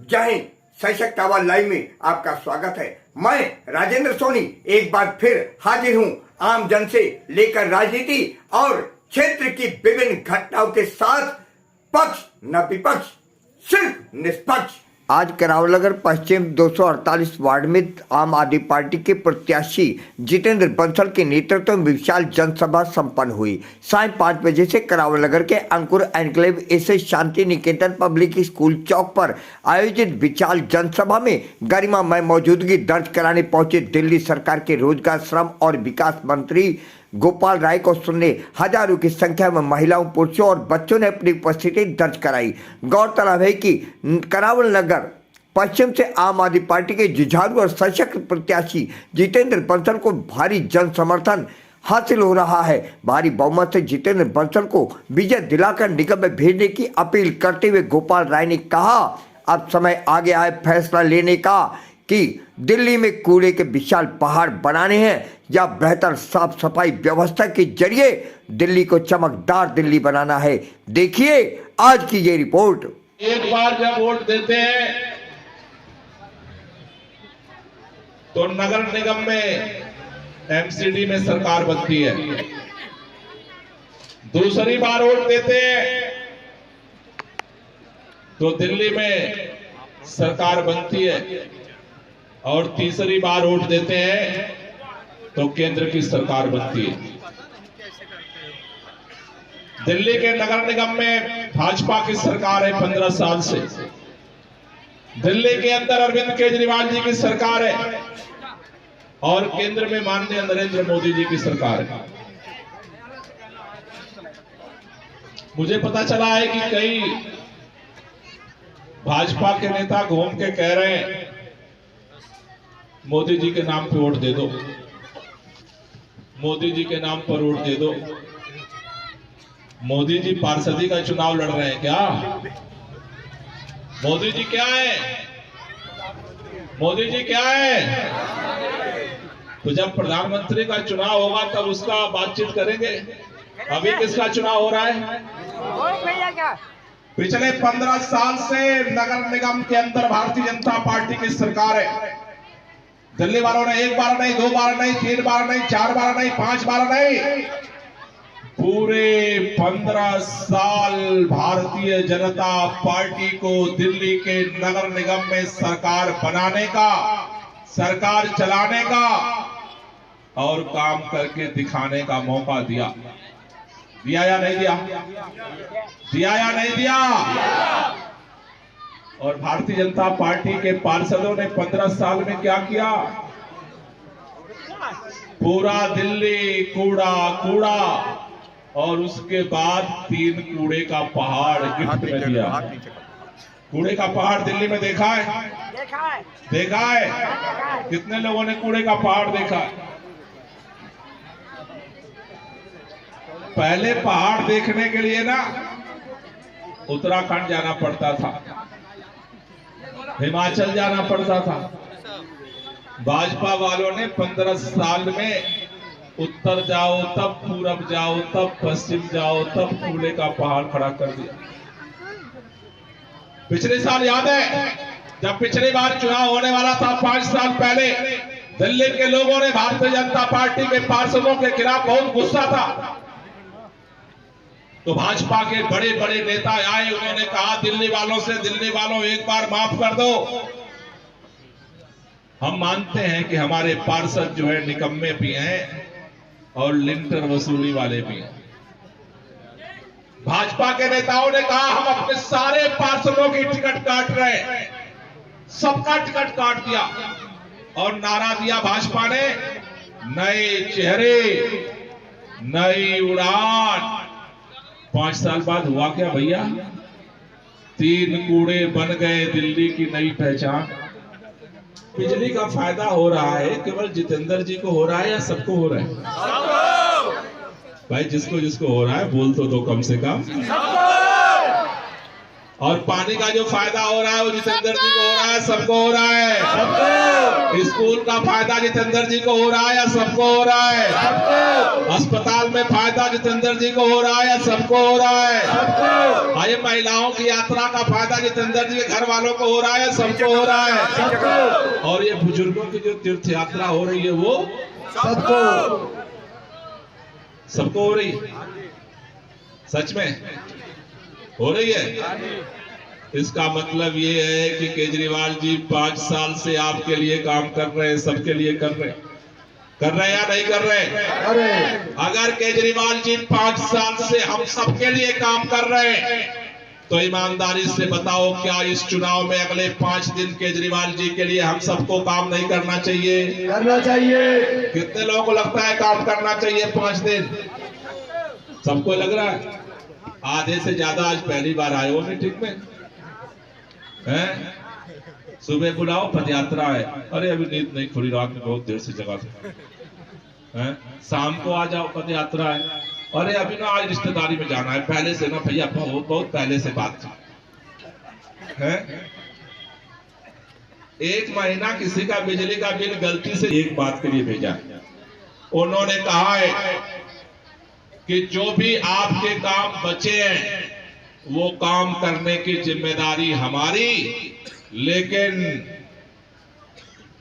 जय हिंद। सशक्त आवाज लाइव में आपका स्वागत है। मैं राजेंद्र सोनी एक बार फिर हाजिर हूं आम जन से लेकर राजनीति और क्षेत्र की विभिन्न घटनाओं के साथ, पक्ष न विपक्ष, सिर्फ निष्पक्ष। आज करावलनगर पश्चिम 248 वार्ड में आम आदमी पार्टी के प्रत्याशी जितेंद्र बंसल के नेतृत्व में विशाल जनसभा संपन्न हुई। सायं 5 बजे से करावलनगर के अंकुर enclave SS Shanti Niketan public school चौक पर आयोजित विशाल जनसभा में गरिमामय मौजूदगी दर्ज कराने पहुंचे दिल्ली सरकार के रोजगार, श्रम और विकास मंत्री गोपाल राय को सुनने हजारों की संख्या में महिलाओं, पुरुषों और बच्चों ने अपनी उपस्थिति दर्ज कराई। गौरतलब है कि करावलनगर पश्चिम से आम आदमी पार्टी के जुझारू और सशक्त प्रत्याशी जितेंद्र बंसल को भारी जन समर्थन हासिल हो रहा है। भारी बहुमत से जितेंद्र बंसल को विजय दिलाकर निगम में भेजने की अपील करते हुए गोपाल राय ने कहा, अब समय आ गया है फैसला लेने का कि दिल्ली में कूड़े के विशाल पहाड़ बनाने हैं या बेहतर साफ सफाई व्यवस्था के जरिए दिल्ली को चमकदार दिल्ली बनाना है। देखिए आज की ये रिपोर्ट। एक बार जब वोट देते हैं तो नगर निगम में एमसीडी में सरकार बनती है। दूसरी बार वोट देते हैं तो दिल्ली में सरकार बनती है और तीसरी बार वोट देते हैं तो केंद्र की सरकार बनती है। दिल्ली के नगर निगम में भाजपा की सरकार है 15 साल से। दिल्ली के अंदर अरविंद केजरीवाल जी की सरकार है और केंद्र में माननीय नरेंद्र मोदी जी की सरकार है। मुझे पता चला है कि कई भाजपा के नेता घूम के कह रहे हैं मोदी जी के नाम पे वोट दे दो, मोदी जी के नाम पर वोट दे दो। मोदी जी पार्षदी का चुनाव लड़ रहे हैं क्या? मोदी जी क्या है? मोदी जी क्या है? तो जब प्रधानमंत्री का चुनाव होगा तब उसका बातचीत करेंगे। अभी किसका चुनाव हो रहा है? पिछले 15 साल से नगर निगम के अंदर भारतीय जनता पार्टी की सरकार है। दिल्ली वालों ने एक बार नहीं, 2 बार नहीं, 3 बार नहीं, 4 बार नहीं, 5 बार नहीं, पूरे 15 साल भारतीय जनता पार्टी को दिल्ली के नगर निगम में सरकार बनाने का, सरकार चलाने का और काम करके दिखाने का मौका दिया। दिया या नहीं दिया? दिया या नहीं दिया? और भारतीय जनता पार्टी के पार्षदों ने 15 साल में क्या किया? पूरा दिल्ली कूड़ा कूड़ा और उसके बाद 3 कूड़े का पहाड़ गिफ्ट में दिया। कूड़े का पहाड़ दिल्ली में देखा है? देखा है? कितने लोगों ने कूड़े का पहाड़ देखा है? पहले पहाड़ देखने के लिए ना उत्तराखंड जाना पड़ता था, हिमाचल जाना पड़ता था। भाजपा वालों ने 15 साल में उत्तर जाओ तब पूरब जाओ तब पश्चिम जाओ तब कूड़े का पहाड़ खड़ा कर दिया। पिछले साल याद है जब पिछली बार चुनाव होने वाला था 5 साल पहले, दिल्ली के लोगों ने भारतीय जनता पार्टी के पार्षदों के खिलाफ बहुत गुस्सा था। तो भाजपा के बड़े बड़े नेता आए, उन्होंने कहा दिल्ली वालों से, दिल्ली वालों एक बार माफ कर दो। हम मानते हैं कि हमारे पार्षद जो है निकम्मे भी हैं और लिंटर वसूली वाले भी हैं। भाजपा के नेताओं ने कहा हम अपने सारे पार्षदों की टिकट काट रहे हैं, सबका टिकट काट दिया और नारा दिया भाजपा ने, नए चेहरे, नई उड़ान। 5 साल बाद हुआ क्या भैया? 3 कूड़े बन गए दिल्ली की नई पहचान। बिजली का फायदा हो रहा है केवल जितेंद्र जी को हो रहा है या सबको हो रहा है? भाई जिसको जिसको हो रहा है बोल तो दो कम से कम। और पानी का जो फायदा हो रहा है वो जितेंद्र जी को हो रहा है, सबको हो रहा है। सबको। स्कूल का फायदा जितेंद्र जी को हो रहा है या सबको हो रहा है? सबको। अस्पताल में फायदा जितेंद्र जी को हो रहा है या सबको हो रहा है? सबको। ये महिलाओं की यात्रा का फायदा जितेंद्र जी के घर वालों को हो रहा है या सबको हो रहा है? सबको। और ये बुजुर्गों की जो तीर्थ यात्रा हो रही है वो सबको हो रही है। सच में हो रही है। इसका मतलब ये है कि केजरीवाल जी 5 साल से आपके लिए काम कर रहे हैं, सबके लिए कर रहे हैं या नहीं कर रहे? अगर केजरीवाल जी 5 साल से हम सबके लिए काम कर रहे हैं तो ईमानदारी से बताओ, क्या इस चुनाव में अगले 5 दिन केजरीवाल जी के लिए हम सबको काम नहीं करना चाहिए? करना चाहिए। कितने लोगों को लगता है काम करना चाहिए 5 दिन? सबको लग रहा है? आधे से ज्यादा आज पहली बार आए हो मीटिंग में हैं? सुबह बुलाओ पद यात्रा है, अरे अभी नींद नहीं खुली, रात में बहुत देर से जगा थे हैं? शाम को आ जाओ पद यात्रा है, अरे अभी ना आज रिश्तेदारी में जाना है, पहले से ना भैया बहुत पहले से बात थी है। 1 महीना किसी का बिजली का बिल गलती से एक बात के लिए भेजा है, उन्होंने कहा है कि जो भी आपके काम बचे हैं वो काम करने की जिम्मेदारी हमारी, लेकिन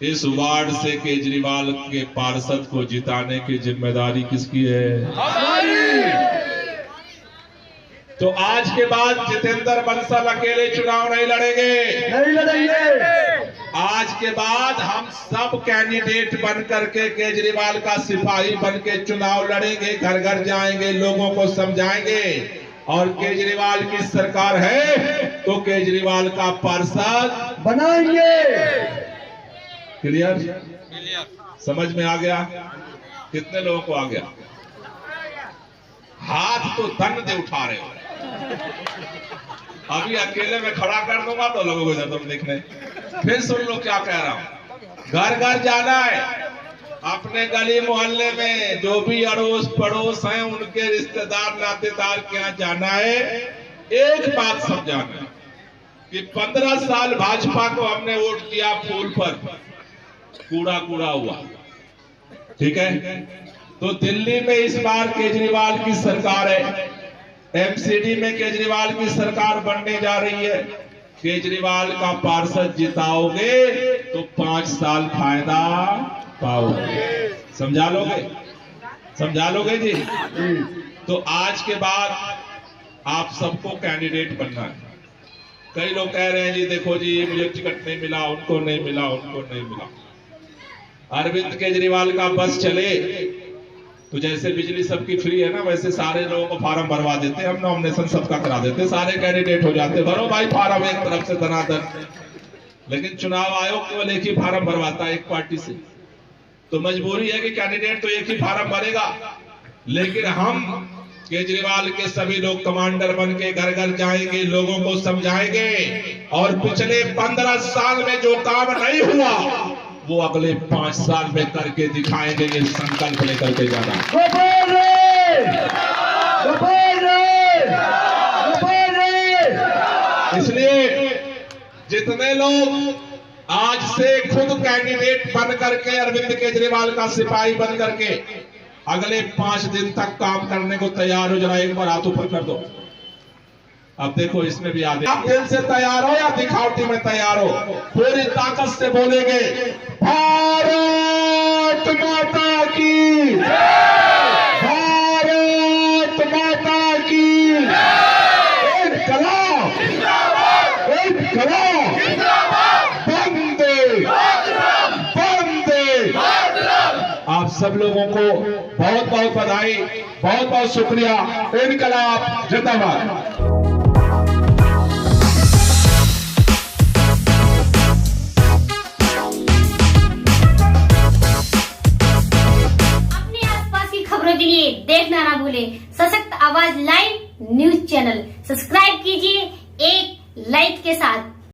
इस वार्ड से केजरीवाल के पार्षद को जिताने की जिम्मेदारी किसकी है? हमारी। तो आज के बाद जितेंद्र बंसल अकेले चुनाव नहीं लड़ेंगे। आज के बाद हम सब कैंडिडेट बन करके केजरीवाल का सिपाही बन के चुनाव लड़ेंगे, घर घर जाएंगे, लोगों को समझाएंगे, और केजरीवाल की सरकार है तो केजरीवाल का पार्षद बनाएंगे। क्लियर? समझ में आ गया? कितने लोगों को आ गया? हाथ तो धन दे उठा रहे हो। अभी अकेले में खड़ा कर दूंगा तो लोगों को तुम देखने, फिर सुन लो क्या कह रहा हूं। घर घर जाना है, अपने गली मोहल्ले में जो भी अड़ोस पड़ोस हैं उनके रिश्तेदार नातेदार के यहाँ जाना है। एक बात समझाना है कि 15 साल भाजपा को हमने वोट दिया फूल पर, कूड़ा कूड़ा हुआ, ठीक है? तो दिल्ली में इस बार केजरीवाल की सरकार है, एमसीडी में केजरीवाल की सरकार बनने जा रही है। केजरीवाल का पार्षद जिताओगे तो 5 साल फायदा पाओगे। समझा लोगे जी? तो आज के बाद आप सबको कैंडिडेट बनना है। कई लोग कह रहे हैं जी देखो जी मुझे टिकट नहीं मिला, उनको नहीं मिला, उनको नहीं मिला। अरविंद केजरीवाल का बस चले तो जैसे बिजली सबकी फ्री है ना, वैसे सारे लोगों को फार्म भरवा देते, हम नॉमिनेशन सबका करा देते, सारे कैंडिडेट हो जाते। भरो भाई फार्म एक तरफ से धनाधन। लेकिन चुनाव आयोग केवल एक ही फार्म भरवाता है एक पार्टी से, तो मजबूरी है कि कैंडिडेट तो एक ही फार्म भरेगा। लेकिन हम केजरीवाल के सभी लोग कमांडर बन के घर घर जाएंगे, लोगों को समझाएंगे, और पिछले 15 साल में जो काम नहीं हुआ वो अगले 5 साल में करके दिखाएंगे। ये संकल्प लेकर के जाना। इसलिए जितने लोग आज से खुद कैंडिडेट बन करके अरविंद केजरीवाल का सिपाही बन करके अगले 5 दिन तक काम करने को तैयार हो, जरा एक बार हाथ ऊपर कर दो। अब देखो इसमें भी आगे, आप दिल से तैयार हो या दिखावटी में तैयार हो? पूरी ताकत से बोलेंगे भारत माता की, भारत माता की। एक कलाम, एक कलाम, वंदे वंदे। आप सब लोगों को बहुत बहुत बधाई, बहुत बहुत शुक्रिया। इनकलाब जिंदाबाद। के लिए देखना ना भूले सशक्त आवाज लाइव न्यूज चैनल सब्सक्राइब कीजिए एक लाइक के साथ।